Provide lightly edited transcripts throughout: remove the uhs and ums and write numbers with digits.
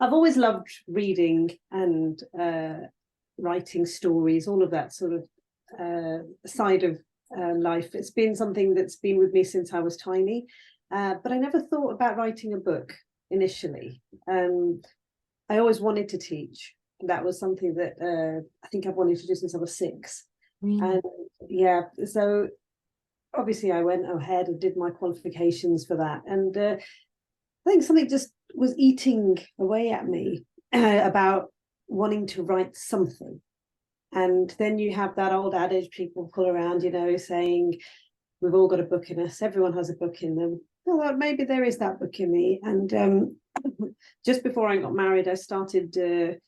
I've always loved reading and writing stories, all of that sort of side of life. It's been something that's been with me since I was tiny, but I never thought about writing a book initially. I always wanted to teach. That was something that I think I've wanted to do since I was 6. And yeah, so obviously I went ahead and did my qualifications for that. And I think something just was eating away at me about wanting to write something. And then you have that old adage people pull around, saying, we've all got a book in us. Everyone has a book in them. Well, maybe there is that book in me. And just before I got married, I started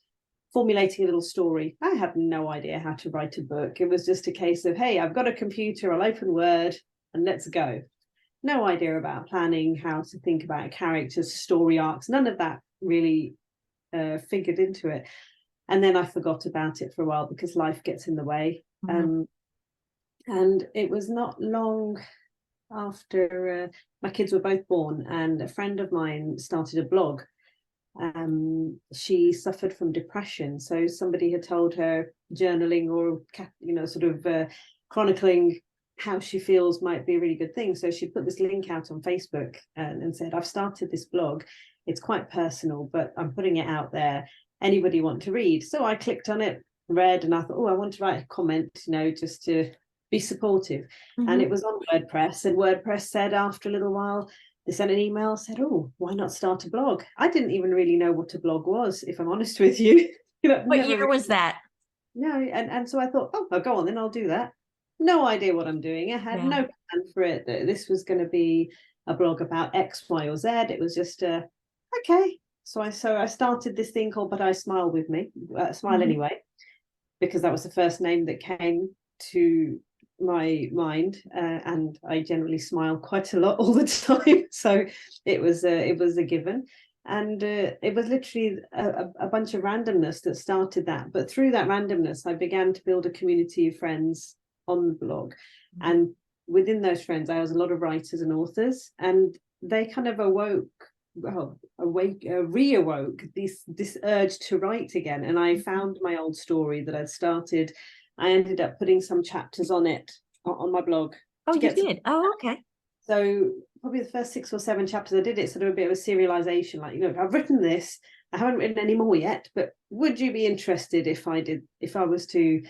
formulating a little story. I had no idea how to write a book. It was just a case of, hey, I've got a computer, I'll open Word and let's go. No idea about planning, how to think about characters, story arcs, none of that really figured into it. And then I forgot about it for a while because life gets in the way. And it was not long after my kids were both born and a friend of mine started a blog. She suffered from depression, so somebody had told her journaling or sort of chronicling how she feels might be a really good thing. So she put this link out on Facebook and said, I've started this blog, it's quite personal, but I'm putting it out there, anybody want to read? So I clicked on it, read, and I thought, I want to write a comment, just to be supportive. And it was on WordPress, and WordPress said after a little while, they sent an email, said, why not start a blog? I didn't even really know what a blog was, if I'm honest with you. What year was that? No, and so I thought, I'll go on, then I'll do that. No idea what I'm doing. I had no plan for it. This was going to be a blog about X, Y, or Z. It was just okay. So I started this thing called But I Smile With Me, Smile Anyway, because that was the first name that came to my mind, and I generally smile quite a lot all the time, so it was a given. And it was literally a bunch of randomness that started that, but through that randomness I began to build a community of friends on the blog. And within those friends I was a lot of writers and authors, and they kind of reawoke this urge to write again. And I found my old story that I'd started. I ended up putting some chapters on it on my blog. Oh, you did? Oh, okay. So probably the first 6 or 7 chapters I did it sort of a bit of a serialization, like, I've written this, I haven't written any more yet, but would you be interested if I was to,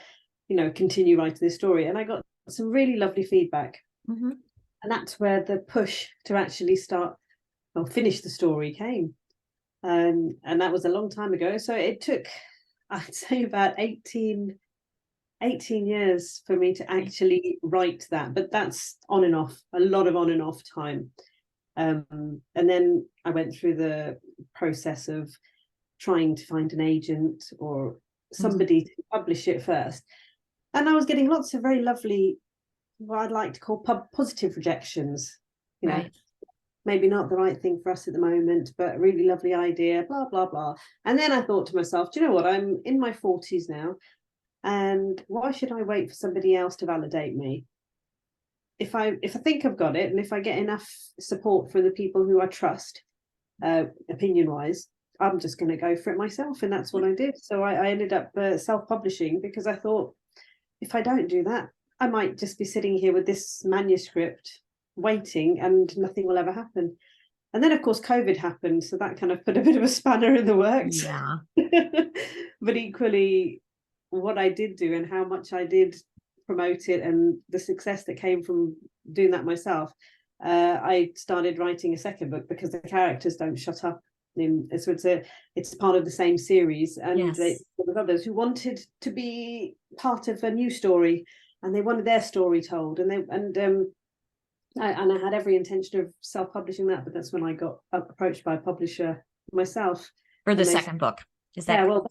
continue writing this story? And I got some really lovely feedback. And that's where the push to actually finish the story came. And that was a long time ago. So it took, I'd say, about 18 years for me to actually write that, but that's on and off, a lot of on and off time. And then I went through the process of trying to find an agent or somebody to publish it first. And I was getting lots of very lovely, what I'd like to call positive rejections, maybe not the right thing for us at the moment, but a really lovely idea, blah, blah, blah. And then I thought to myself, do you know what? I'm in my 40s now. And why should I wait for somebody else to validate me? If I think I've got it, and if I get enough support from the people who I trust, opinion-wise, I'm just going to go for it myself. And that's what I did. So I ended up self-publishing, because I thought, if I don't do that, I might just be sitting here with this manuscript waiting and nothing will ever happen. And then, of course, COVID happened. So that kind of put a bit of a spanner in the works. Yeah. But equally, what I did do and how much I did promote it and the success that came from doing that myself, I started writing a second book because the characters don't shut up. So it's part of the same series, and there were others who wanted to be part of a new story, and they wanted their story told, and I had every intention of self-publishing that, but that's when I got approached by a publisher myself for the second book. Is that? Yeah, well,